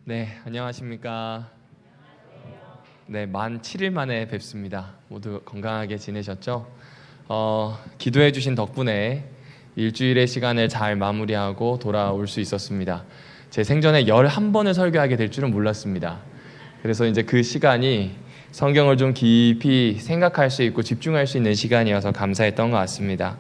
네, 안녕하십니까. 네, 만 7일 만에 뵙습니다. 모두 건강하게 지내셨죠? 기도해 주신 덕분에 일주일의 시간을 잘 마무리하고 돌아올 수 있었습니다. 제 생전에 11번을 설교하게 될 줄은 몰랐습니다. 그래서 이제 그 시간이 성경을 좀 깊이 생각할 수 있고 집중할 수 있는 시간이어서 감사했던 것 같습니다.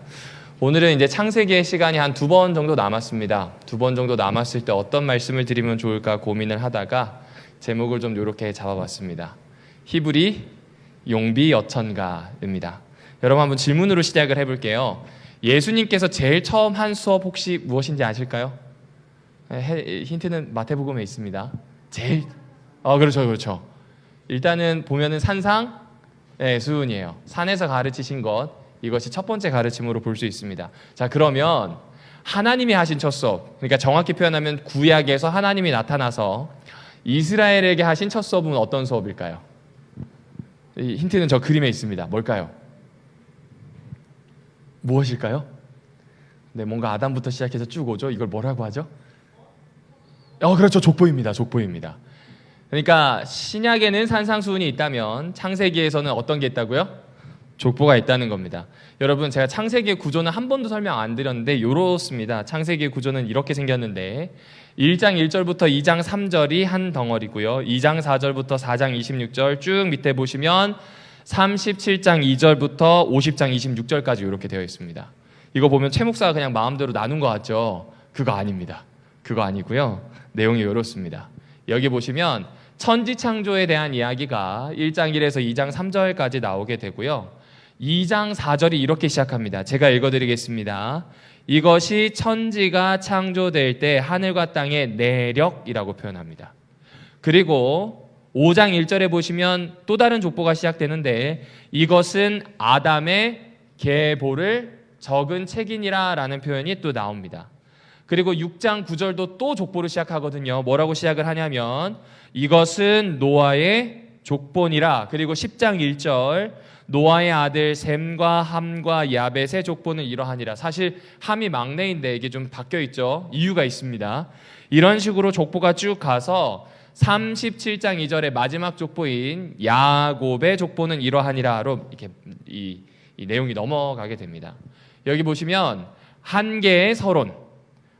오늘은 이제 창세기의 시간이 한 2번 정도 남았습니다. 2번 정도 남았을 때 어떤 말씀을 드리면 좋을까 고민을 하다가 제목을 좀 이렇게 잡아봤습니다. 히브리 용비 여천가입니다. 여러분 한번 질문으로 시작을 해볼게요. 예수님께서 제일 처음 한 수업 혹시 무엇인지 아실까요? 힌트는 마태복음에 있습니다. 그렇죠. 일단은 보면은 산상 수훈이에요. 산에서 가르치신 것, 이것이 첫 번째 가르침으로 볼 수 있습니다. 자, 그러면 하나님이 하신 첫 수업, 그러니까 정확히 표현하면 구약에서 하나님이 나타나서 이스라엘에게 하신 첫 수업은 어떤 수업일까요? 이 힌트는 저 그림에 있습니다. 뭘까요? 무엇일까요? 네, 뭔가 아담부터 시작해서 쭉 오죠. 이걸 뭐라고 하죠? 그렇죠. 족보입니다. 그러니까 신약에는 산상수훈이 있다면 창세기에서는 어떤 게 있다고요? 족보가 있다는 겁니다. 여러분, 제가 창세기의 구조는 한 번도 설명 안 드렸는데 이렇습니다. 창세기의 구조는 이렇게 생겼는데 1장 1절부터 2장 3절이 한 덩어리고요. 2장 4절부터 4장 26절 쭉 밑에 보시면 37장 2절부터 50장 26절까지 이렇게 되어 있습니다. 이거 보면 최 목사가 그냥 마음대로 나눈 것 같죠? 그거 아닙니다. 그거 아니고요. 내용이 이렇습니다. 여기 보시면 천지창조에 대한 이야기가 1장 1에서 2장 3절까지 나오게 되고요. 2장 4절이 이렇게 시작합니다. 제가 읽어드리겠습니다. 이것이 천지가 창조될 때 하늘과 땅의 내력이라고 표현합니다. 그리고 5장 1절에 보시면 또 다른 족보가 시작되는데 이것은 아담의 계보를 적은 책이니라 라는 표현이 또 나옵니다. 그리고 6장 9절도 또 족보를 시작하거든요. 뭐라고 시작을 하냐면 이것은 노아의 족보니라. 그리고 10장 1절 노아의 아들 셈과 함과 야벳의 족보는 이러하니라. 사실 함이 막내인데 이게 좀 바뀌어 있죠. 이유가 있습니다. 이런 식으로 족보가 쭉 가서 37장 2절의 마지막 족보인 야곱의 족보는 이러하니라로 이렇게 이 내용이 넘어가게 됩니다. 여기 보시면 한 개의 서론,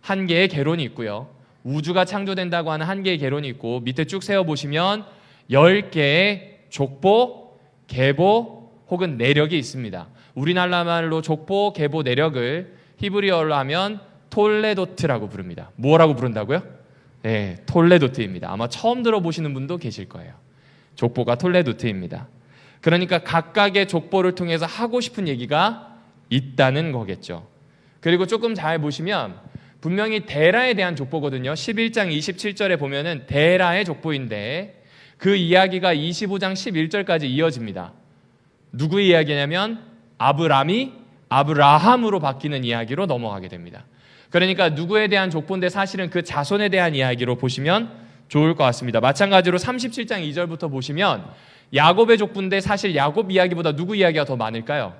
한 개의 개론이 있고요. 우주가 창조된다고 하는 한 개의 개론이 있고 밑에 쭉 세어보시면 10개의 족보, 계보 혹은 내력이 있습니다. 우리나라 말로 족보, 계보, 내력을 히브리어로 하면 톨레도트라고 부릅니다. 뭐라고 부른다고요? 네, 톨레도트입니다. 아마 처음 들어보시는 분도 계실 거예요. 족보가 톨레도트입니다. 그러니까 각각의 족보를 통해서 하고 싶은 얘기가 있다는 거겠죠. 그리고 조금 잘 보시면 분명히 데라에 대한 족보거든요. 11장 27절에 보면은 데라의 족보인데 그 이야기가 25장 11절까지 이어집니다. 누구의 이야기냐면 아브람이 아브라함으로 바뀌는 이야기로 넘어가게 됩니다. 그러니까 누구에 대한 족보인데 사실은 그 자손에 대한 이야기로 보시면 좋을 것 같습니다. 마찬가지로 37장 2절부터 보시면 야곱의 족보인데 사실 야곱 이야기보다 누구 이야기가 더 많을까요?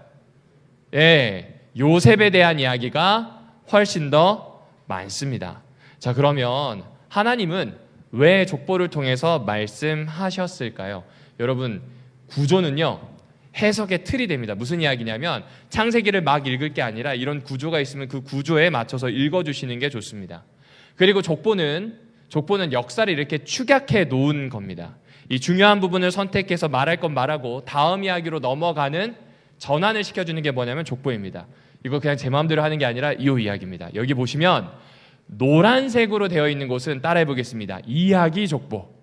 요셉에 대한 이야기가 훨씬 더 많습니다. 자, 그러면 하나님은 왜 족보를 통해서 말씀하셨을까요? 여러분, 구조는요 해석의 틀이 됩니다. 무슨 이야기냐면 창세기를 막 읽을 게 아니라 이런 구조가 있으면 그 구조에 맞춰서 읽어주시는 게 좋습니다. 그리고 족보는 역사를 이렇게 축약해 놓은 겁니다. 이 중요한 부분을 선택해서 말할 건 말하고 다음 이야기로 넘어가는 전환을 시켜주는 게 뭐냐면 족보입니다. 이거 그냥 제 마음대로 하는 게 아니라 이 이야기입니다. 여기 보시면 노란색으로 되어 있는 곳은 따라해 보겠습니다. 이야기 족보.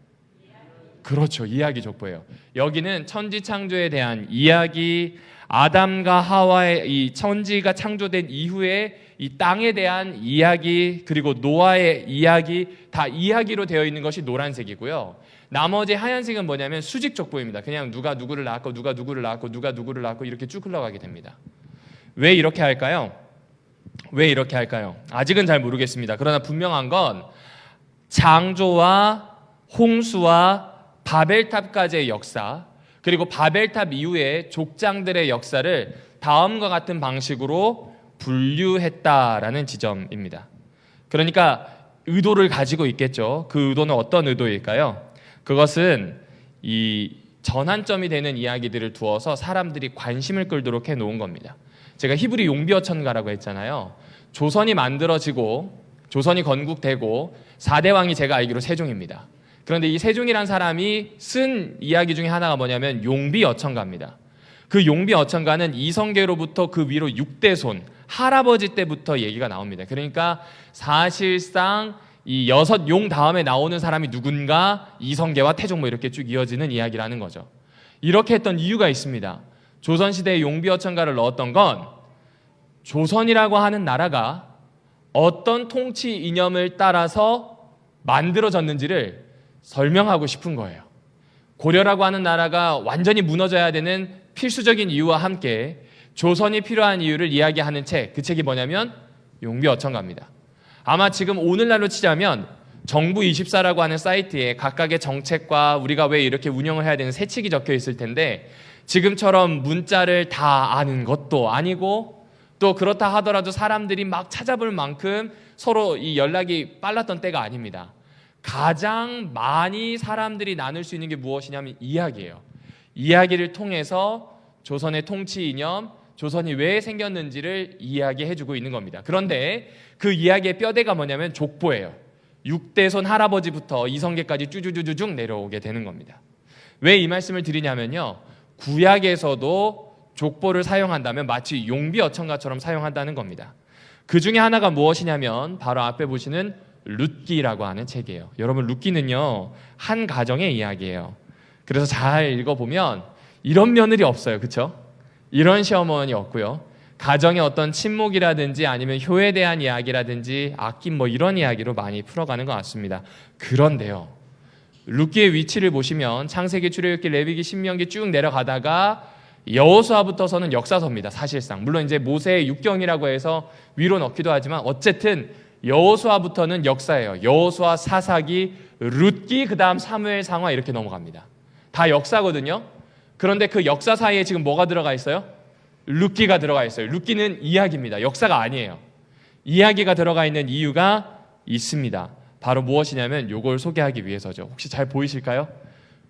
그렇죠. 이야기 족보예요. 여기는 천지 창조에 대한 이야기, 아담과 하와의 이 천지가 창조된 이후에 이 땅에 대한 이야기, 그리고 노아의 이야기, 다 이야기로 되어 있는 것이 노란색이고요. 나머지 하얀색은 뭐냐면 수직 족보입니다. 그냥 누가 누구를 낳았고 누가 누구를 낳았고 누가 누구를 낳았고 이렇게 쭉 흘러가게 됩니다. 왜 이렇게 할까요? 아직은 잘 모르겠습니다. 그러나 분명한 건 창조와 홍수와 바벨탑까지의 역사, 그리고 바벨탑 이후에 족장들의 역사를 다음과 같은 방식으로 분류했다라는 지점입니다. 그러니까 의도를 가지고 있겠죠. 그 의도는 어떤 의도일까요? 그것은 이 전환점이 되는 이야기들을 두어서 사람들이 관심을 끌도록 해놓은 겁니다. 제가 히브리 용비어천가라고 했잖아요. 조선이 만들어지고 조선이 건국되고 4대 왕이 제가 알기로 세종입니다. 그런데 이 세종이란 사람이 쓴 이야기 중에 하나가 뭐냐면 용비어천가입니다. 그 용비어천가는 이성계로부터 그 위로 6대손 할아버지 때부터 얘기가 나옵니다. 그러니까 사실상 이 6용 다음에 나오는 사람이 누군가 이성계와 태종 뭐 이렇게 쭉 이어지는 이야기라는 거죠. 이렇게 했던 이유가 있습니다. 조선시대에 용비어천가를 넣었던 건 조선이라고 하는 나라가 어떤 통치 이념을 따라서 만들어졌는지를 설명하고 싶은 거예요. 고려라고 하는 나라가 완전히 무너져야 되는 필수적인 이유와 함께 조선이 필요한 이유를 이야기하는 책, 그 책이 뭐냐면 용비어천가입니다. 아마 지금 오늘날로 치자면 정부24라고 하는 사이트에 각각의 정책과 우리가 왜 이렇게 운영을 해야 되는 세칙이 적혀 있을 텐데 지금처럼 문자를 다 아는 것도 아니고 또 그렇다 하더라도 사람들이 막 찾아볼 만큼 서로 이 연락이 빨랐던 때가 아닙니다. 가장 많이 사람들이 나눌 수 있는 게 무엇이냐면 이야기예요. 이야기를 통해서 조선의 통치 이념, 조선이 왜 생겼는지를 이야기해주고 있는 겁니다. 그런데 그 이야기의 뼈대가 뭐냐면 족보예요. 6대손 할아버지부터 이성계까지 쭈쭈쭈쭈쭉 내려오게 되는 겁니다. 왜 이 말씀을 드리냐면요. 구약에서도 족보를 사용한다면 마치 용비어천가처럼 사용한다는 겁니다. 그 중에 하나가 무엇이냐면 바로 앞에 보시는 룻기라고 하는 책이에요. 여러분 룻기는요 한 가정의 이야기예요. 그래서 잘 읽어보면 이런 며느리 없어요. 그렇죠? 이런 시어머니 없고요. 가정의 어떤 친목이라든지 아니면 효에 대한 이야기라든지 아낌 뭐 이런 이야기로 많이 풀어가는 것 같습니다. 그런데요. 룻기의 위치를 보시면 창세기, 출애굽기, 레위기, 신명기 쭉 내려가다가 여호수아부터서는 역사서입니다. 사실상. 물론 이제 모세의 육경이라고 해서 위로 넣기도 하지만 어쨌든 여호수아부터는 역사예요. 여호수아, 사사기, 룻기, 그다음 사무엘, 상하 이렇게 넘어갑니다. 다 역사거든요. 그런데 그 역사 사이에 지금 뭐가 들어가 있어요? 룻기가 들어가 있어요. 룻기는 이야기입니다. 역사가 아니에요. 이야기가 들어가 있는 이유가 있습니다. 바로 무엇이냐면 이걸 소개하기 위해서죠. 혹시 잘 보이실까요?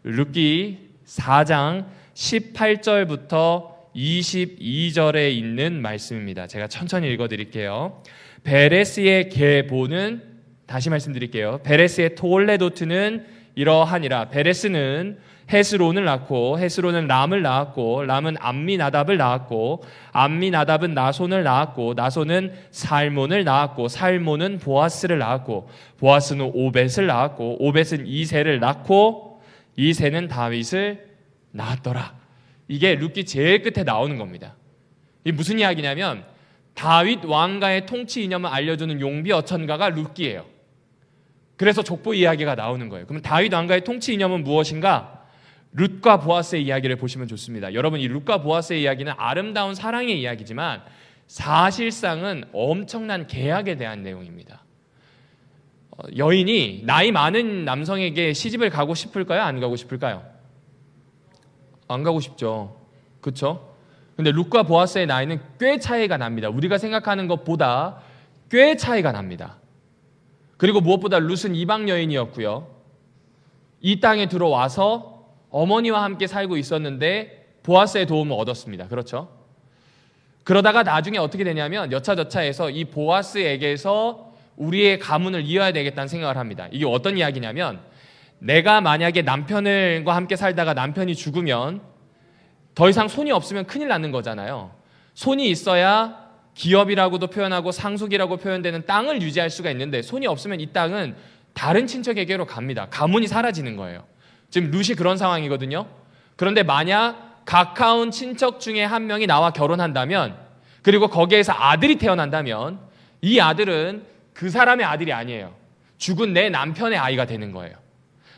룻기 4장 18절부터 22절에 있는 말씀입니다. 제가 천천히 읽어드릴게요. 베레스의 계보는, 다시 말씀드릴게요. 베레스의 토올레도트는 이러하니라. 베레스는 헤스론을 낳고 헤스론은 람을 낳았고 람은 암미나답을 낳았고 암미나답은 나손을 낳았고 나손은 살몬을 낳았고 살몬은 보아스를 낳았고 보아스는 오벳을 낳았고 오벳은 이새를 낳고 이새는 다윗을 낳았더라. 이게 룻기 제일 끝에 나오는 겁니다. 이게 무슨 이야기냐면 다윗 왕가의 통치 이념을 알려주는 용비어천가가 룻기예요. 그래서 족보 이야기가 나오는 거예요. 그럼 다윗 왕가의 통치 이념은 무엇인가? 룻과 보아스의 이야기를 보시면 좋습니다. 여러분 이 룻과 보아스의 이야기는 아름다운 사랑의 이야기지만 사실상은 엄청난 계약에 대한 내용입니다. 여인이 나이 많은 남성에게 시집을 가고 싶을까요? 안 가고 싶을까요? 안 가고 싶죠. 그렇죠? 근데 룻과 보아스의 나이는 꽤 차이가 납니다. 우리가 생각하는 것보다 꽤 차이가 납니다. 그리고 무엇보다 룻은 이방 여인이었고요. 이 땅에 들어와서 어머니와 함께 살고 있었는데 보아스의 도움을 얻었습니다. 그렇죠? 그러다가 나중에 어떻게 되냐면 여차저차해서 이 보아스에게서 우리의 가문을 이어야 되겠다는 생각을 합니다. 이게 어떤 이야기냐면 내가 만약에 남편과 함께 살다가 남편이 죽으면 더 이상 손이 없으면 큰일 나는 거잖아요. 손이 있어야 기업이라고도 표현하고 상속이라고 표현되는 땅을 유지할 수가 있는데 손이 없으면 이 땅은 다른 친척에게로 갑니다. 가문이 사라지는 거예요. 지금 룻이 그런 상황이거든요. 그런데 만약 가까운 친척 중에 한 명이 나와 결혼한다면 그리고 거기에서 아들이 태어난다면 이 아들은 그 사람의 아들이 아니에요. 죽은 내 남편의 아이가 되는 거예요.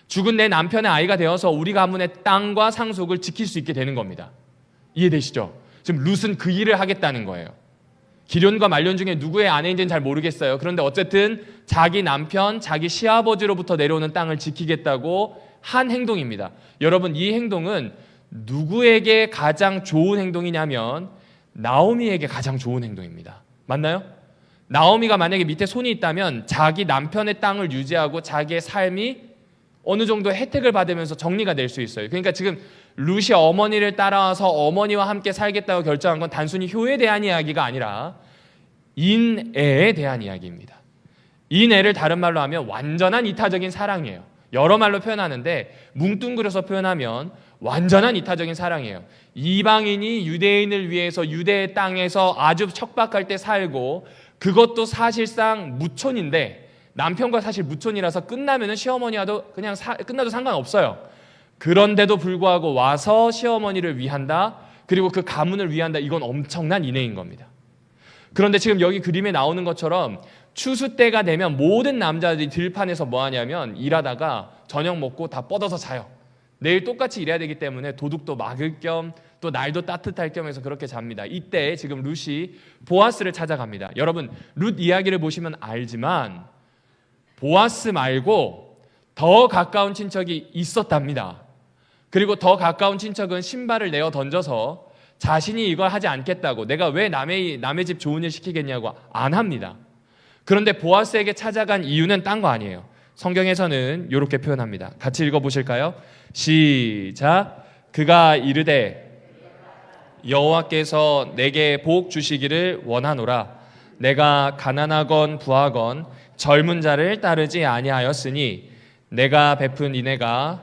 죽은 내 남편의 아이가 되어서 우리 가문의 땅과 상속을 지킬 수 있게 되는 겁니다. 이해되시죠? 지금 룻은 그 일을 하겠다는 거예요. 기련과 말년 중에 누구의 아내인지는 잘 모르겠어요. 그런데 어쨌든 자기 남편, 자기 시아버지로부터 내려오는 땅을 지키겠다고 한 행동입니다. 여러분 이 행동은 누구에게 가장 좋은 행동이냐면 나오미에게 가장 좋은 행동입니다. 맞나요? 나오미가 만약에 밑에 손이 있다면 자기 남편의 땅을 유지하고 자기의 삶이 어느 정도 혜택을 받으면서 정리가 될 수 있어요. 그러니까 지금 룻이 어머니를 따라와서 어머니와 함께 살겠다고 결정한 건 단순히 효에 대한 이야기가 아니라 인애에 대한 이야기입니다. 인애를 다른 말로 하면 완전한 이타적인 사랑이에요. 여러 말로 표현하는데 뭉뚱그려서 표현하면 완전한 이타적인 사랑이에요. 이방인이 유대인을 위해서 유대의 땅에서 아주 척박할 때 살고, 그것도 사실상 무촌인데 남편과 사실 무촌이라서 끝나면은 시어머니와도 그냥 끝나도 상관없어요. 그런데도 불구하고 와서 시어머니를 위한다, 그리고 그 가문을 위한다. 이건 엄청난 인애인 겁니다. 그런데 지금 여기 그림에 나오는 것처럼 추수 때가 되면 모든 남자들이 들판에서 뭐 하냐면 일하다가 저녁 먹고 다 뻗어서 자요. 내일 똑같이 일해야 되기 때문에 도둑도 막을 겸 또 날도 따뜻할 겸 해서 그렇게 잡니다. 이때 지금 룻이 보아스를 찾아갑니다. 여러분, 룻 이야기를 보시면 알지만 보아스 말고 더 가까운 친척이 있었답니다. 그리고 더 가까운 친척은 신발을 내어 던져서 자신이 이걸 하지 않겠다고, 내가 왜 남의 집 좋은 일 시키겠냐고 안 합니다. 그런데 보아스에게 찾아간 이유는 딴 거 아니에요. 성경에서는 이렇게 표현합니다. 같이 읽어보실까요? 시작. 그가 이르되 여호와께서 내게 복 주시기를 원하노라. 내가 가난하건 부하건 젊은 자를 따르지 아니하였으니 내가 베푼 인애가,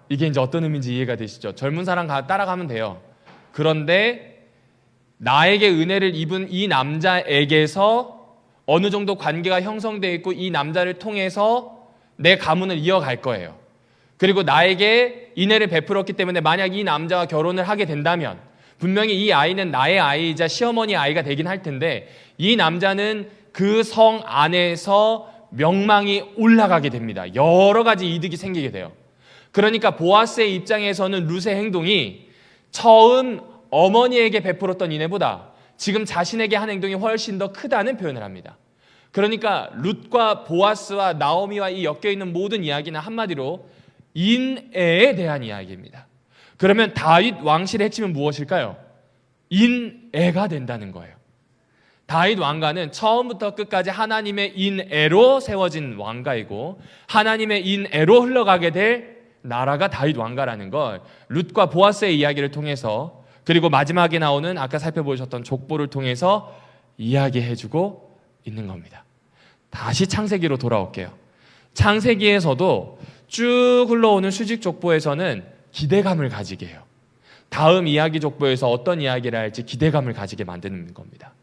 이게 이제 어떤 의미인지 이해가 되시죠? 젊은 사람 따라가면 돼요. 그런데 나에게 은혜를 입은 이 남자에게서 어느 정도 관계가 형성되어 있고 이 남자를 통해서 내 가문을 이어갈 거예요. 그리고 나에게 인애를 베풀었기 때문에 만약 이 남자와 결혼을 하게 된다면 분명히 이 아이는 나의 아이이자 시어머니 아이가 되긴 할 텐데 이 남자는 그 성 안에서 명망이 올라가게 됩니다. 여러 가지 이득이 생기게 돼요. 그러니까 보아스의 입장에서는 룻의 행동이 처음 어머니에게 베풀었던 인애보다 지금 자신에게 한 행동이 훨씬 더 크다는 표현을 합니다. 그러니까 룻과 보아스와 나오미와 이 엮여있는 모든 이야기는 한마디로 인애에 대한 이야기입니다. 그러면 다윗 왕실의 핵심은 무엇일까요? 인애가 된다는 거예요. 다윗 왕가는 처음부터 끝까지 하나님의 인애로 세워진 왕가이고 하나님의 인애로 흘러가게 될 나라가 다윗 왕가라는 걸 룻과 보아스의 이야기를 통해서, 그리고 마지막에 나오는 아까 살펴보셨던 족보를 통해서 이야기해주고 있는 겁니다. 다시 창세기로 돌아올게요. 창세기에서도 쭉 흘러오는 수직 족보에서는 기대감을 가지게 해요. 다음 이야기 족보에서 어떤 이야기를 할지 기대감을 가지게 만드는 겁니다.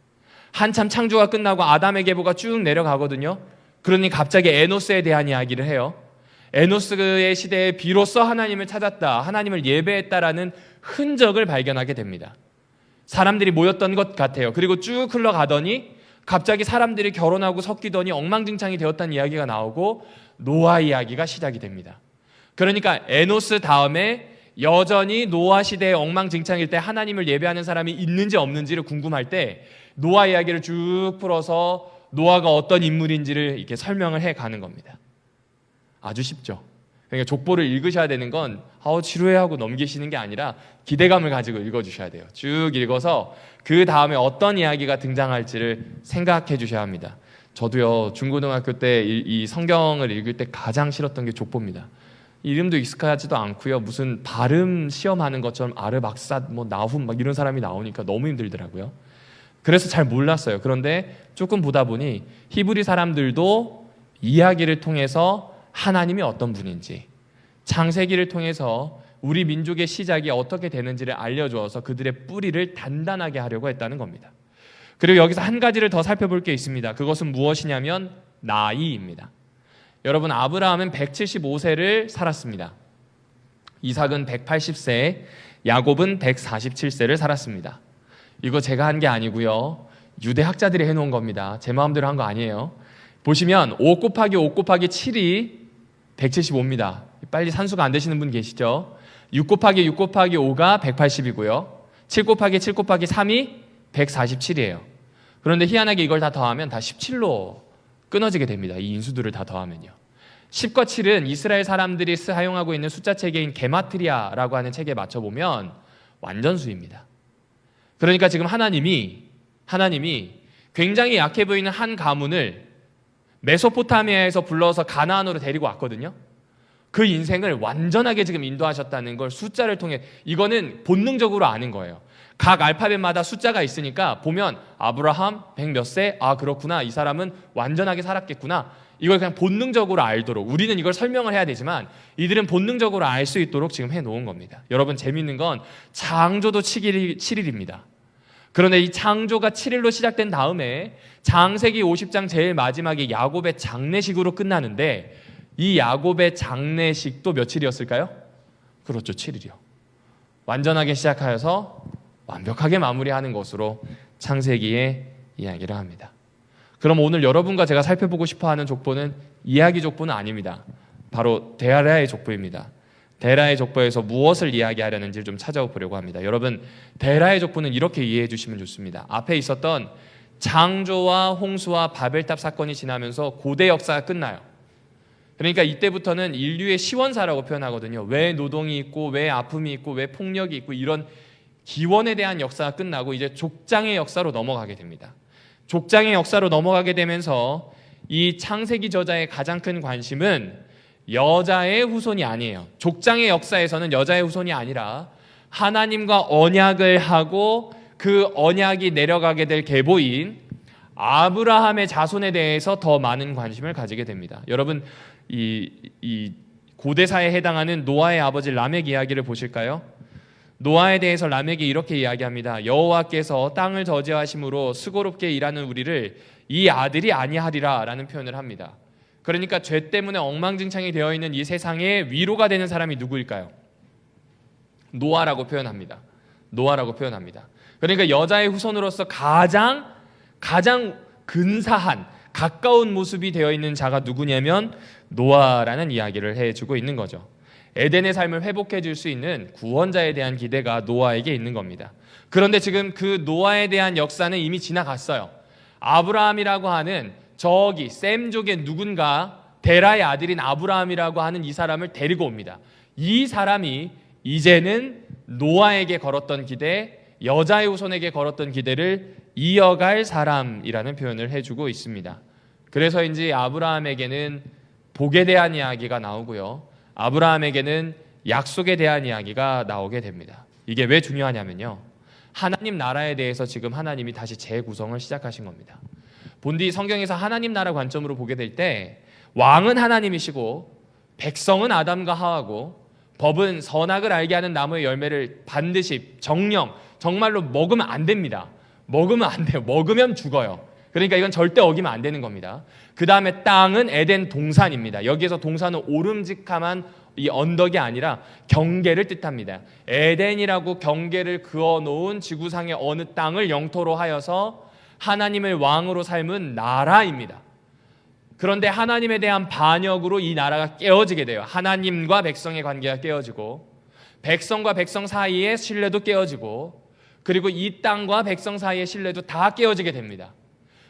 한참 창조가 끝나고 아담의 계보가 쭉 내려가거든요. 그러니 갑자기 에노스에 대한 이야기를 해요. 에노스의 시대에 비로소 하나님을 찾았다, 하나님을 예배했다라는 흔적을 발견하게 됩니다. 사람들이 모였던 것 같아요. 그리고 쭉 흘러가더니 갑자기 사람들이 결혼하고 섞이더니 엉망진창이 되었다는 이야기가 나오고 노아 이야기가 시작이 됩니다. 그러니까 에노스 다음에 여전히 노아 시대의 엉망진창일 때 하나님을 예배하는 사람이 있는지 없는지를 궁금할 때 노아 이야기를 쭉 풀어서 노아가 어떤 인물인지를 이렇게 설명을 해가는 겁니다. 아주 쉽죠. 그러니까 족보를 읽으셔야 되는 건 지루해하고 넘기시는 게 아니라 기대감을 가지고 읽어주셔야 돼요. 쭉 읽어서 그 다음에 어떤 이야기가 등장할지를 생각해 주셔야 합니다. 저도요, 중고등학교 때 이 성경을 읽을 때 가장 싫었던 게 족보입니다. 이름도 익숙하지도 않고요, 무슨 발음 시험하는 것처럼 아르박삿, 나훔 이런 사람이 나오니까 너무 힘들더라고요. 그래서 잘 몰랐어요. 그런데 조금 보다 보니 히브리 사람들도 이야기를 통해서 하나님이 어떤 분인지, 창세기를 통해서 우리 민족의 시작이 어떻게 되는지를 알려주어서 그들의 뿌리를 단단하게 하려고 했다는 겁니다. 그리고 여기서 한 가지를 더 살펴볼 게 있습니다. 그것은 무엇이냐면 나이입니다. 여러분, 아브라함은 175세를 살았습니다. 이삭은 180세, 야곱은 147세를 살았습니다. 이거 제가 한 게 아니고요, 유대 학자들이 해놓은 겁니다. 제 마음대로 한 거 아니에요. 보시면 5 곱하기 5 곱하기 7이 175입니다. 빨리 산수가 안 되시는 분 계시죠? 6 곱하기 6 곱하기 5가 180이고요. 7 곱하기 7 곱하기 3이 147이에요. 그런데 희한하게 이걸 다 더하면 다 17로 끊어지게 됩니다. 이 인수들을 다 더하면요. 10과 7은 이스라엘 사람들이 사용하고 있는 숫자 체계인 게마트리아라고 하는 책에 맞춰보면 완전수입니다. 그러니까 지금 하나님이 하나님이 굉장히 약해 보이는 한 가문을 메소포타미아에서 불러서 가나안으로 데리고 왔거든요. 그 인생을 완전하게 지금 인도하셨다는 걸 숫자를 통해, 이거는 본능적으로 아는 거예요. 각 알파벳마다 숫자가 있으니까 보면 아브라함 100 몇 세, 아 그렇구나, 이 사람은 완전하게 살았겠구나, 이걸 그냥 본능적으로 알도록, 우리는 이걸 설명을 해야 되지만 이들은 본능적으로 알 수 있도록 지금 해놓은 겁니다. 여러분, 재밌는 건 창조도 7일입니다. 그런데 이 창조가 7일로 시작된 다음에 창세기 50장 제일 마지막에 야곱의 장례식으로 끝나는데, 이 야곱의 장례식도 며칠이었을까요? 그렇죠, 7일이요. 완전하게 시작하여서 완벽하게 마무리하는 것으로 창세기의 이야기를 합니다. 그럼 오늘 여러분과 제가 살펴보고 싶어하는 족보는 이야기 족보는 아닙니다. 바로 데라의 족보입니다. 데라의 족보에서 무엇을 이야기하려는지를 좀 찾아보려고 합니다. 여러분, 데라의 족보는 이렇게 이해해 주시면 좋습니다. 앞에 있었던 창조와 홍수와 바벨탑 사건이 지나면서 고대 역사가 끝나요. 그러니까 이때부터는 인류의 시원사라고 표현하거든요. 왜 노동이 있고, 왜 아픔이 있고, 왜 폭력이 있고, 이런 기원에 대한 역사가 끝나고 이제 족장의 역사로 넘어가게 됩니다. 족장의 역사로 넘어가게 되면서 이 창세기 저자의 가장 큰 관심은 여자의 후손이 아니에요. 족장의 역사에서는 여자의 후손이 아니라 하나님과 언약을 하고 그 언약이 내려가게 될 계보인 아브라함의 자손에 대해서 더 많은 관심을 가지게 됩니다. 여러분, 이 고대사에 해당하는 노아의 아버지 라멕 이야기를 보실까요? 노아에 대해서 라멕이 이렇게 이야기합니다. 여호와께서 땅을 저지하심으로 수고롭게 일하는 우리를 이 아들이 아니하리라 라는 표현을 합니다. 그러니까 죄 때문에 엉망진창이 되어 있는 이 세상에 위로가 되는 사람이 누구일까요? 노아라고 표현합니다. 노아라고 표현합니다. 그러니까 여자의 후손으로서 가장 근사한 가까운 모습이 되어 있는 자가 누구냐면 노아라는 이야기를 해주고 있는 거죠. 에덴의 삶을 회복해 줄 수 있는 구원자에 대한 기대가 노아에게 있는 겁니다. 그런데 지금 그 노아에 대한 역사는 이미 지나갔어요. 아브라함이라고 하는 저기 셈족의 누군가, 데라의 아들인 아브라함이라고 하는 이 사람을 데리고 옵니다. 이 사람이 이제는 노아에게 걸었던 기대, 여자의 후손에게 걸었던 기대를 이어갈 사람이라는 표현을 해주고 있습니다. 그래서인지 아브라함에게는 복에 대한 이야기가 나오고요, 아브라함에게는 약속에 대한 이야기가 나오게 됩니다. 이게 왜 중요하냐면요, 하나님 나라에 대해서 지금 하나님이 다시 재구성을 시작하신 겁니다. 본디 성경에서 하나님 나라 관점으로 보게 될 때 왕은 하나님이시고 백성은 아담과 하와고, 법은 선악을 알게 하는 나무의 열매를 반드시 정말로 먹으면 안 됩니다. 먹으면 안 돼요. 먹으면 죽어요. 그러니까 이건 절대 어기면 안 되는 겁니다. 그 다음에 땅은 에덴 동산입니다. 여기에서 동산은 오름직함한 이 언덕이 아니라 경계를 뜻합니다. 에덴이라고 경계를 그어놓은 지구상의 어느 땅을 영토로 하여서 하나님을 왕으로 삶은 나라입니다. 그런데 하나님에 대한 반역으로 이 나라가 깨어지게 돼요. 하나님과 백성의 관계가 깨어지고, 백성과 백성 사이의 신뢰도 깨어지고, 그리고 이 땅과 백성 사이의 신뢰도 다 깨어지게 됩니다.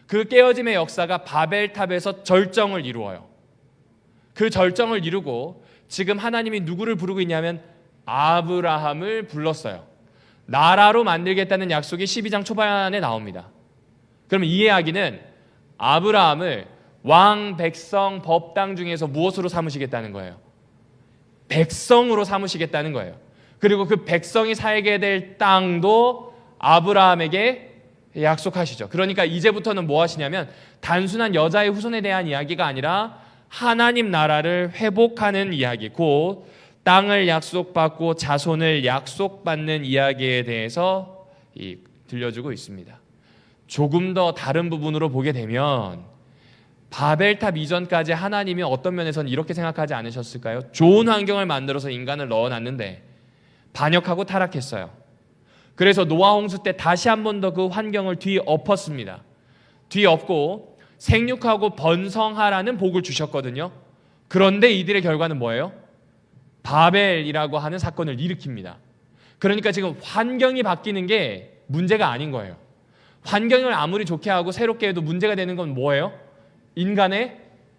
그 깨어짐의 역사가 바벨탑에서 절정을 이루어요. 그 절정을 이루고 지금 하나님이 누구를 부르고 있냐면 아브라함을 불렀어요. 나라로 만들겠다는 약속이 12장 초반에 나옵니다. 그러면 이 이야기는 아브라함을 왕, 백성, 법당 중에서 무엇으로 삼으시겠다는 거예요? 백성으로 삼으시겠다는 거예요. 그리고 그 백성이 살게 될 땅도 아브라함에게 약속하시죠. 그러니까 이제부터는 뭐 하시냐면 단순한 여자의 후손에 대한 이야기가 아니라 하나님 나라를 회복하는 이야기, 곧 땅을 약속받고 자손을 약속받는 이야기에 대해서 들려주고 있습니다. 조금 더 다른 부분으로 보게 되면 바벨탑 이전까지 하나님이 어떤 면에서는 이렇게 생각하지 않으셨을까요? 좋은 환경을 만들어서 인간을 넣어놨는데 반역하고 타락했어요. 그래서 노아 홍수 때 다시 한 번 더 그 환경을 뒤엎었습니다. 뒤엎고 생육하고 번성하라는 복을 주셨거든요. 그런데 이들의 결과는 뭐예요? 바벨이라고 하는 사건을 일으킵니다. 그러니까 지금 환경이 바뀌는 게 문제가 아닌 거예요. 환경을 아무리 좋게 하고 새롭게 해도 문제가 되는 건 뭐예요? 인간의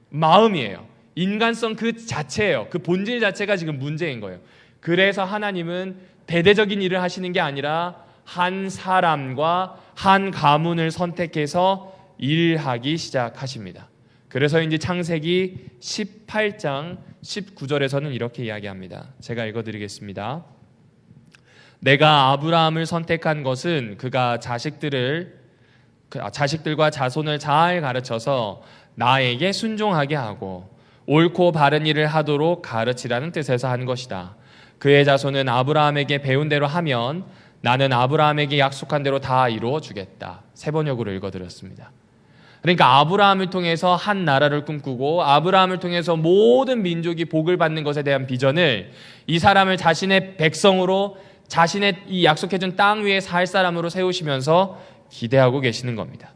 마음이에요. 인간성 그 자체예요. 그 본질 자체가 지금 문제인 거예요. 그래서 하나님은 대대적인 일을 하시는 게 아니라 한 사람과 한 가문을 선택해서 일하기 시작하십니다. 그래서인지 창세기 18장 19절에서는 이렇게 이야기합니다. 제가 읽어드리겠습니다. 내가 아브라함을 선택한 것은 그가 자식들과 자손을 잘 가르쳐서 나에게 순종하게 하고 옳고 바른 일을 하도록 가르치라는 뜻에서 한 것이다. 그의 자손은 아브라함에게 배운 대로 하면 나는 아브라함에게 약속한 대로 다 이루어 주겠다. 세 번역으로 읽어드렸습니다. 그러니까 아브라함을 통해서 한 나라를 꿈꾸고 아브라함을 통해서 모든 민족이 복을 받는 것에 대한 비전을 이 사람을 자신의 백성으로 자신의 이 약속해준 땅 위에 살 사람으로 세우시면서 기대하고 계시는 겁니다.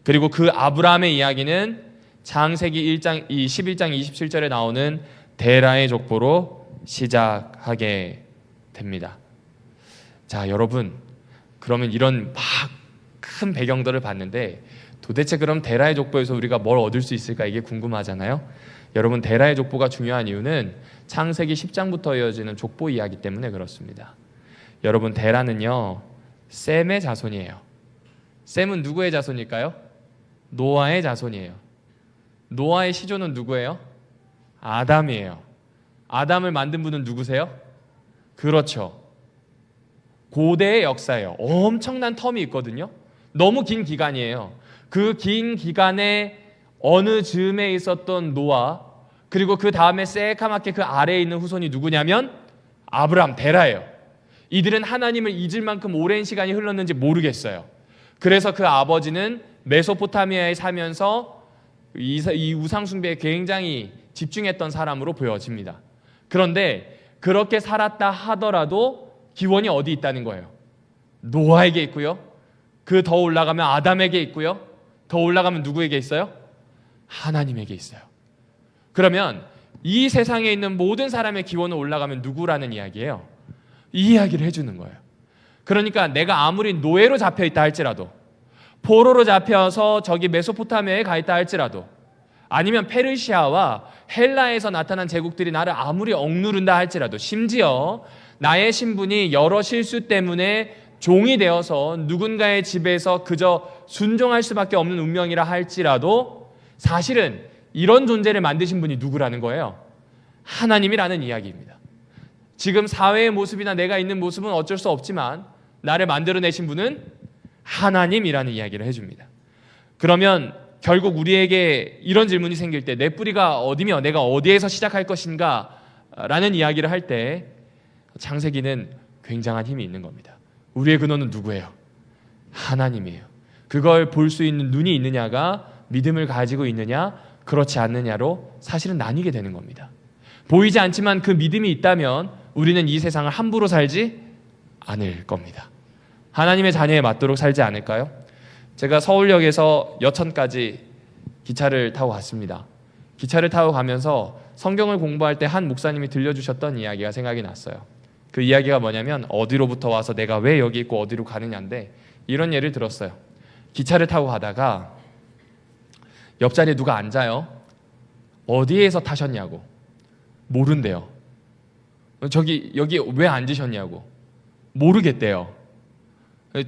그리고 그 아브라함의 이야기는 창세기 11장 27절에 나오는 데라의 족보로 시작하게 됩니다. 자, 여러분, 그러면 이런 막 큰 배경들을 봤는데 도대체 그럼 데라의 족보에서 우리가 뭘 얻을 수 있을까? 이게 궁금하잖아요. 여러분, 데라의 족보가 중요한 이유는 창세기 10장부터 이어지는 족보 이야기 때문에 그렇습니다. 여러분, 데라는요 셈의 자손이에요. 셈은 누구의 자손일까요? 노아의 자손이에요. 노아의 시조는 누구예요? 아담이에요. 아담을 만든 분은 누구세요? 그렇죠, 고대의 역사예요. 엄청난 텀이 있거든요. 너무 긴 기간이에요. 그 긴 기간에 어느 즈음에 있었던 노아, 그리고 그 다음에 새까맣게 그 아래에 있는 후손이 누구냐면 아브람, 데라예요. 이들은 하나님을 잊을 만큼 오랜 시간이 흘렀는지 모르겠어요. 그래서 그 아버지는 메소포타미아에 사면서 이 우상숭배에 굉장히 집중했던 사람으로 보여집니다. 그런데 그렇게 살았다 하더라도 기원이 어디 있다는 거예요? 노아에게 있고요. 그 더 올라가면 아담에게 있고요. 더 올라가면 누구에게 있어요? 하나님에게 있어요. 그러면 이 세상에 있는 모든 사람의 기원을 올라가면 누구라는 이야기예요? 이 이야기를 해주는 거예요. 그러니까 내가 아무리 노예로 잡혀있다 할지라도, 포로로 잡혀서 저기 메소포타미아에 가 있다 할지라도, 아니면 페르시아와 헬라에서 나타난 제국들이 나를 아무리 억누른다 할지라도, 심지어 나의 신분이 여러 실수 때문에 종이 되어서 누군가의 집에서 그저 순종할 수밖에 없는 운명이라 할지라도 사실은 이런 존재를 만드신 분이 누구라는 거예요? 하나님이라는 이야기입니다. 지금 사회의 모습이나 내가 있는 모습은 어쩔 수 없지만 나를 만들어내신 분은 하나님이라는 이야기를 해줍니다. 그러면 결국 우리에게 이런 질문이 생길 때 내 뿌리가 어디며 내가 어디에서 시작할 것인가 라는 이야기를 할 때 창세기는 굉장한 힘이 있는 겁니다. 우리의 근원은 누구예요? 하나님이에요. 그걸 볼 수 있는 눈이 있느냐가 믿음을 가지고 있느냐 그렇지 않느냐로 사실은 나뉘게 되는 겁니다. 보이지 않지만 그 믿음이 있다면 우리는 이 세상을 함부로 살지 않을 겁니다. 하나님의 자녀에 맞도록 살지 않을까요? 제가 서울역에서 여천까지 기차를 타고 갔습니다. 기차를 타고 가면서 성경을 공부할 때 한 목사님이 들려주셨던 이야기가 생각이 났어요. 그 이야기가 뭐냐면 어디로부터 와서 내가 왜 여기 있고 어디로 가느냐인데 이런 예를 들었어요. 기차를 타고 가다가 옆자리에 누가 앉아요. 어디에서 타셨냐고. 모른대요. 여기 왜 앉으셨냐고. 모르겠대요.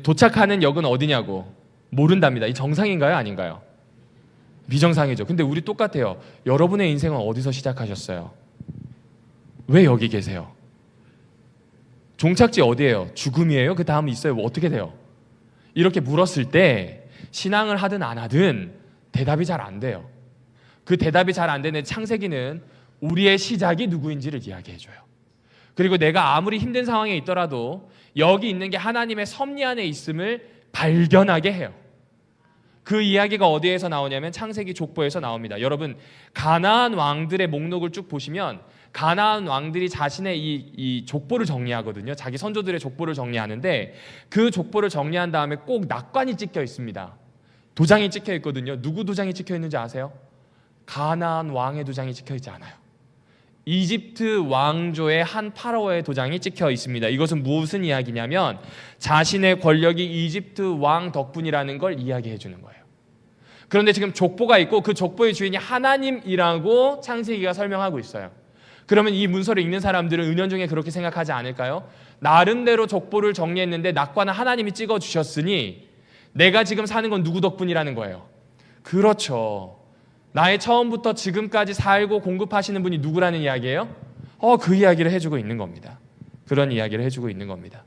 도착하는 역은 어디냐고. 모른답니다. 이 정상인가요? 아닌가요? 비정상이죠. 근데 우리 똑같아요. 여러분의 인생은 어디서 시작하셨어요? 왜 여기 계세요? 종착지 어디예요? 죽음이에요? 그 다음 있어요? 뭐 어떻게 돼요? 이렇게 물었을 때 신앙을 하든 안 하든 대답이 잘 안 돼요. 그 대답이 잘 안 되는 창세기는 우리의 시작이 누구인지를 이야기해줘요. 그리고 내가 아무리 힘든 상황에 있더라도 여기 있는 게 하나님의 섭리 안에 있음을 발견하게 해요. 그 이야기가 어디에서 나오냐면 창세기 족보에서 나옵니다. 여러분, 가나안 왕들의 목록을 쭉 보시면 가나안 왕들이 자신의 이 족보를 정리하거든요. 자기 선조들의 족보를 정리하는데 그 족보를 정리한 다음에 꼭 낙관이 찍혀 있습니다. 도장이 찍혀 있거든요. 누구 도장이 찍혀 있는지 아세요? 가나안 왕의 도장이 찍혀 있지 않아요. 이집트 왕조의 한 파라오의 도장이 찍혀 있습니다. 이것은 무슨 이야기냐면 자신의 권력이 이집트 왕 덕분이라는 걸 이야기해 주는 거예요. 그런데 지금 족보가 있고 그 족보의 주인이 하나님이라고 창세기가 설명하고 있어요. 그러면 이 문서를 읽는 사람들은 은연중에 그렇게 생각하지 않을까요? 나름대로 족보를 정리했는데 낙관은 하나님이 찍어주셨으니 내가 지금 사는 건 누구 덕분이라는 거예요? 그렇죠. 나의 처음부터 지금까지 살고 공급하시는 분이 누구라는 이야기예요? 그 이야기를 해주고 있는 겁니다. 그런 이야기를 해주고 있는 겁니다.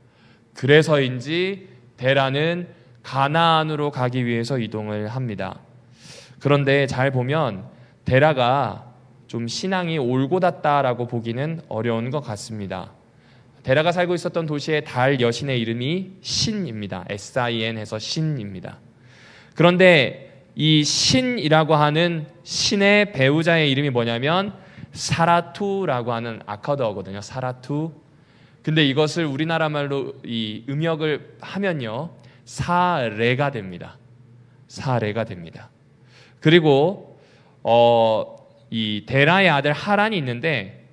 그래서인지 데라는 가나안으로 가기 위해서 이동을 합니다. 그런데 잘 보면 데라가 좀 신앙이 올곧았다라고 보기는 어려운 것 같습니다. 데라가 살고 있었던 도시의 달 여신의 이름이 신입니다. SIN 해서 신입니다. 그런데 이 신이라고 하는 신의 배우자의 이름이 뭐냐면 사라투라고 하는 아카드어거든요. 사라투. 근데 이것을 우리나라 말로 이 음역을 하면요, 사레가 됩니다. 사레가 됩니다. 그리고 이 데라의 아들 하란이 있는데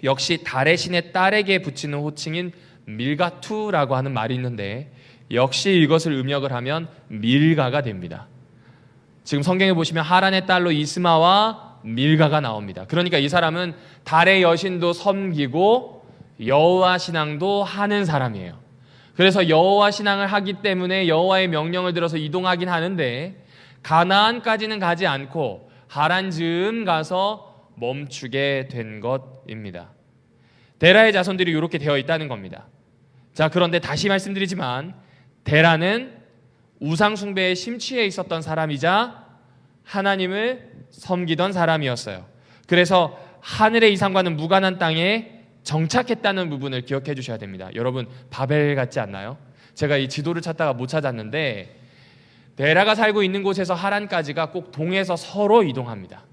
역시 달의 신의 딸에게 붙이는 호칭인 밀가투라고 하는 말이 있는데 역시 이것을 음역을 하면 밀가가 됩니다. 지금 성경에 보시면 하란의 딸로 이스마와 밀가가 나옵니다. 그러니까 이 사람은 달의 여신도 섬기고 여호와 신앙도 하는 사람이에요. 그래서 여호와 신앙을 하기 때문에 여호와의 명령을 들어서 이동하긴 하는데 가나안까지는 가지 않고 하란 즈음 가서 멈추게 된 것입니다. 데라의 자손들이 이렇게 되어 있다는 겁니다. 자, 그런데 다시 말씀드리지만 데라는 우상 숭배에 심취해 있었던 사람이자 하나님을 섬기던 사람이었어요. 그래서 하늘의 이상과는 무관한 땅에 정착했다는 부분을 기억해 주셔야 됩니다. 여러분, 바벨 같지 않나요? 제가 이 지도를 찾다가 못 찾았는데 데라가 살고 있는 곳에서 하란까지가 꼭 동에서 서로 이동합니다.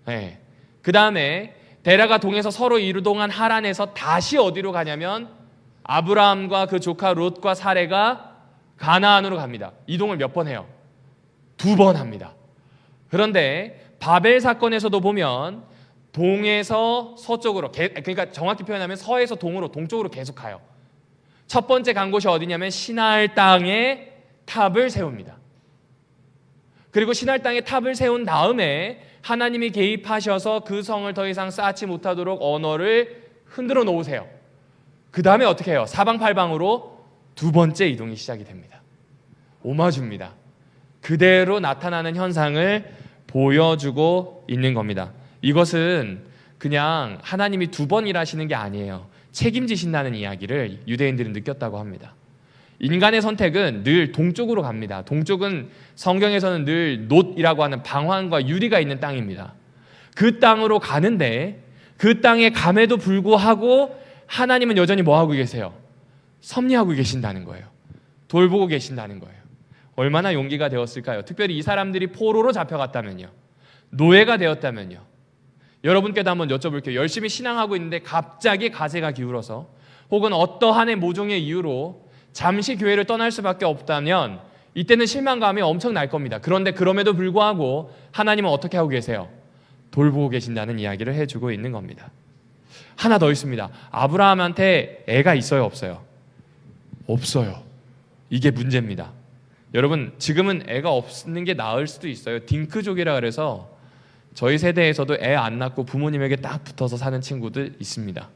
네. 그 다음에 데라가 동에서 서로 이동한 하란에서 다시 어디로 가냐면 아브라함과 그 조카 롯과 사레가 가나안으로 갑니다. 이동을 몇 번 해요? 2번 합니다. 그런데 바벨 사건에서도 보면 동에서 서쪽으로, 그러니까 정확히 표현하면 서에서 동으로, 동쪽으로 계속 가요. 첫 번째 간 곳이 어디냐면 시날 땅에 탑을 세웁니다. 그리고 시날 땅에 탑을 세운 다음에 하나님이 개입하셔서 그 성을 더 이상 쌓지 못하도록 언어를 흔들어 놓으세요. 그 다음에 어떻게 해요? 사방팔방으로 2번째 이동이 시작이 됩니다. 오마주입니다. 그대로 나타나는 현상을 보여주고 있는 겁니다. 이것은 그냥 하나님이 2번 일하시는 게 아니에요. 책임지신다는 이야기를 유대인들은 느꼈다고 합니다. 인간의 선택은 늘 동쪽으로 갑니다. 동쪽은 성경에서는 늘 놋이라고 하는 방황과 유리가 있는 땅입니다. 그 땅으로 가는데 그 땅에 감에도 불구하고 하나님은 여전히 뭐하고 계세요? 섭리하고 계신다는 거예요. 돌보고 계신다는 거예요. 얼마나 용기가 되었을까요? 특별히 이 사람들이 포로로 잡혀갔다면요, 노예가 되었다면요. 여러분께도 한번 여쭤볼게요. 열심히 신앙하고 있는데 갑자기 가세가 기울어서 혹은 어떠한 모종의 이유로 잠시 교회를 떠날 수밖에 없다면 이때는 실망감이 엄청 날 겁니다. 그런데 그럼에도 불구하고 하나님은 어떻게 하고 계세요? 돌보고 계신다는 이야기를 해주고 있는 겁니다. 하나 더 있습니다. 아브라함한테 애가 있어요, 없어요? 없어요. 이게 문제입니다. 여러분, 지금은 애가 없는 게 나을 수도 있어요. 딩크족이라 그래서 저희 세대에서도 애 안 낳고 부모님에게 딱 붙어서 사는 친구들 있습니다.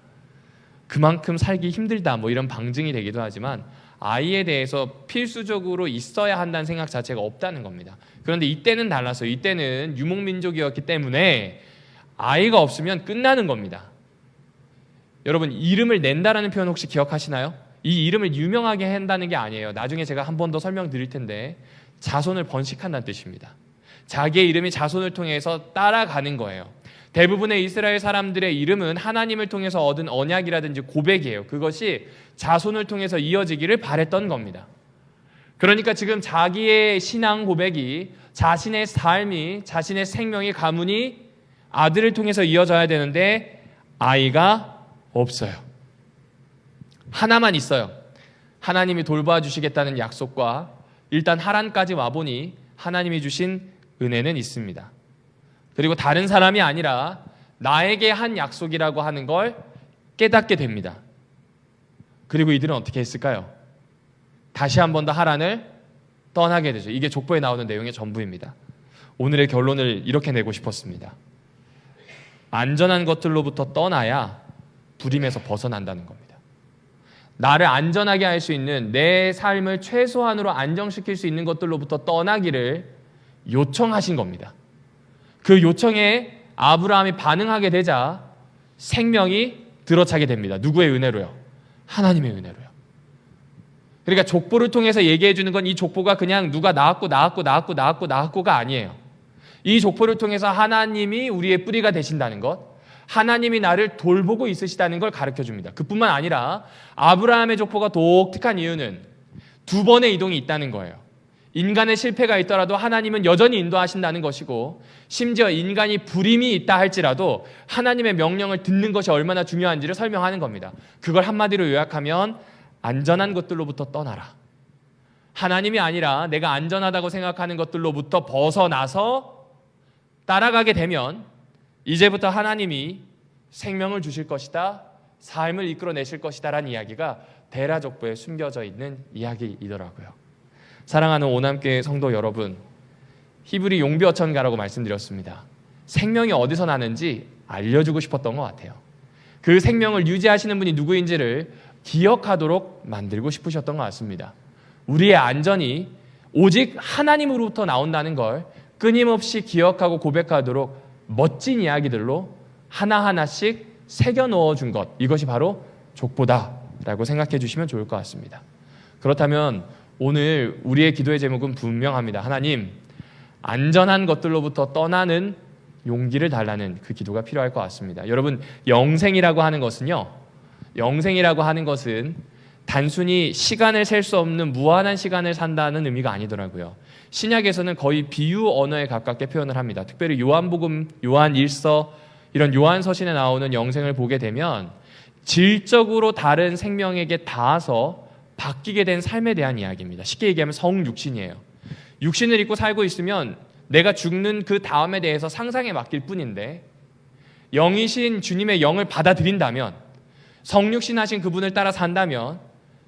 그만큼 살기 힘들다 뭐 이런 방증이 되기도 하지만 아이에 대해서 필수적으로 있어야 한다는 생각 자체가 없다는 겁니다. 그런데 이때는 달랐어요. 이때는 유목민족이었기 때문에 아이가 없으면 끝나는 겁니다. 여러분, 이름을 낸다라는 표현 혹시 기억하시나요? 이 이름을 유명하게 한다는 게 아니에요. 나중에 제가 한 번 더 설명드릴 텐데 자손을 번식한다는 뜻입니다. 자기의 이름이 자손을 통해서 따라가는 거예요. 대부분의 이스라엘 사람들의 이름은 하나님을 통해서 얻은 언약이라든지 고백이에요. 그것이 자손을 통해서 이어지기를 바랬던 겁니다. 그러니까 지금 자기의 신앙 고백이, 자신의 삶이, 자신의 생명의 가문이 아들을 통해서 이어져야 되는데 아이가 없어요. 하나만 있어요. 하나님이 돌봐주시겠다는 약속과 일단 하란까지 와보니 하나님이 주신 은혜는 있습니다. 그리고 다른 사람이 아니라 나에게 한 약속이라고 하는 걸 깨닫게 됩니다. 그리고 이들은 어떻게 했을까요? 다시 한 번 더 하란을 떠나게 되죠. 이게 족보에 나오는 내용의 전부입니다. 오늘의 결론을 이렇게 내고 싶었습니다. 안전한 것들로부터 떠나야 불임에서 벗어난다는 겁니다. 나를 안전하게 할 수 있는, 내 삶을 최소한으로 안정시킬 수 있는 것들로부터 떠나기를 요청하신 겁니다. 그 요청에 아브라함이 반응하게 되자 생명이 들어차게 됩니다. 누구의 은혜로요? 하나님의 은혜로요. 그러니까 족보를 통해서 얘기해 주는 건 이 족보가 그냥 누가 낳았고가 아니에요. 이 족보를 통해서 하나님이 우리의 뿌리가 되신다는 것, 하나님이 나를 돌보고 있으시다는 걸 가르쳐 줍니다. 그뿐만 아니라 아브라함의 족보가 독특한 이유는 두 번의 이동이 있다는 거예요. 인간의 실패가 있더라도 하나님은 여전히 인도하신다는 것이고, 심지어 인간이 불임이 있다 할지라도 하나님의 명령을 듣는 것이 얼마나 중요한지를 설명하는 겁니다. 그걸 한마디로 요약하면 안전한 것들로부터 떠나라. 하나님이 아니라 내가 안전하다고 생각하는 것들로부터 벗어나서 따라가게 되면 이제부터 하나님이 생명을 주실 것이다, 삶을 이끌어내실 것이다 라는 이야기가 데라족보에 숨겨져 있는 이야기이더라고요. 사랑하는 오남교회 성도 여러분, 히브리 용비어천가라고 말씀드렸습니다. 생명이 어디서 나는지 알려주고 싶었던 것 같아요. 그 생명을 유지하시는 분이 누구인지를 기억하도록 만들고 싶으셨던 것 같습니다. 우리의 안전이 오직 하나님으로부터 나온다는 걸 끊임없이 기억하고 고백하도록 멋진 이야기들로 하나하나씩 새겨 넣어준 것, 이것이 바로 족보다라고 생각해 주시면 좋을 것 같습니다. 그렇다면 오늘 우리의 기도의 제목은 분명합니다. 하나님, 안전한 것들로부터 떠나는 용기를 달라는 그 기도가 필요할 것 같습니다. 여러분, 영생이라고 하는 것은요, 영생이라고 하는 것은 단순히 시간을 셀 수 없는 무한한 시간을 산다는 의미가 아니더라고요. 신약에서는 거의 비유 언어에 가깝게 표현을 합니다. 특별히 요한복음, 요한일서, 이런 요한서신에 나오는 영생을 보게 되면 질적으로 다른 생명에게 닿아서 바뀌게 된 삶에 대한 이야기입니다. 쉽게 얘기하면 성육신이에요. 육신을 입고 살고 있으면 내가 죽는 그 다음에 대해서 상상에 맡길 뿐인데, 영이신 주님의 영을 받아들인다면, 성육신하신 그분을 따라 산다면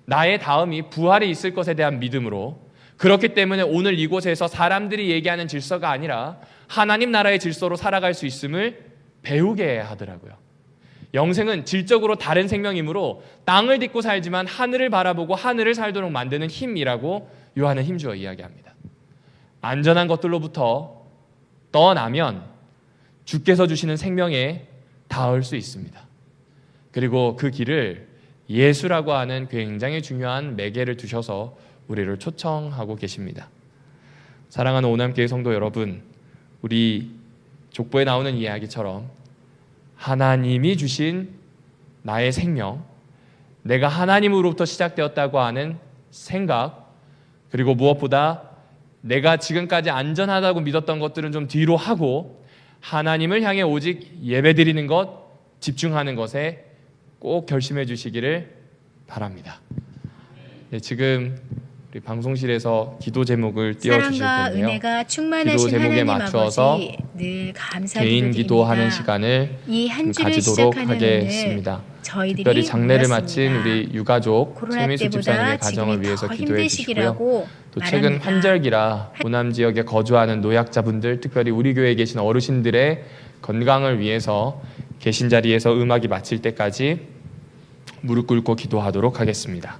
나의 다음이 부활이 있을 것에 대한 믿음으로, 그렇기 때문에 오늘 이곳에서 사람들이 얘기하는 질서가 아니라 하나님 나라의 질서로 살아갈 수 있음을 배우게 하더라고요. 영생은 질적으로 다른 생명이므로 땅을 딛고 살지만 하늘을 바라보고 하늘을 살도록 만드는 힘이라고 요한은 힘주어 이야기합니다. 안전한 것들로부터 떠나면 주께서 주시는 생명에 닿을 수 있습니다. 그리고 그 길을 예수라고 하는 굉장히 중요한 매개를 두셔서 우리를 초청하고 계십니다. 사랑하는 오남교회 성도 여러분, 우리 족보에 나오는 이야기처럼 하나님이 주신 나의 생명, 내가 하나님으로부터 시작되었다고 하는 생각, 그리고 무엇보다 내가 지금까지 안전하다고 믿었던 것들은 좀 뒤로 하고 하나님을 향해 오직 예배드리는 것, 집중하는 것에 꼭 결심해 주시기를 바랍니다. 네, 지금 우리 방송실에서 기도 제목을 띄워주실 텐데요. 은혜가 기도 제목에 맞추어서 늘 개인 기도하는 시간을 가지도록 하겠습니다. 특별히 장례를 마친 우리 유가족 최미수 집사님의 가정을 위해서 기도해 주시고요. 또 최근 환절기라 호남 지역에 거주하는 노약자분들, 특별히 우리 교회에 계신 어르신들의 건강을 위해서 계신 자리에서 음악이 마칠 때까지 무릎 꿇고 기도하도록 하겠습니다.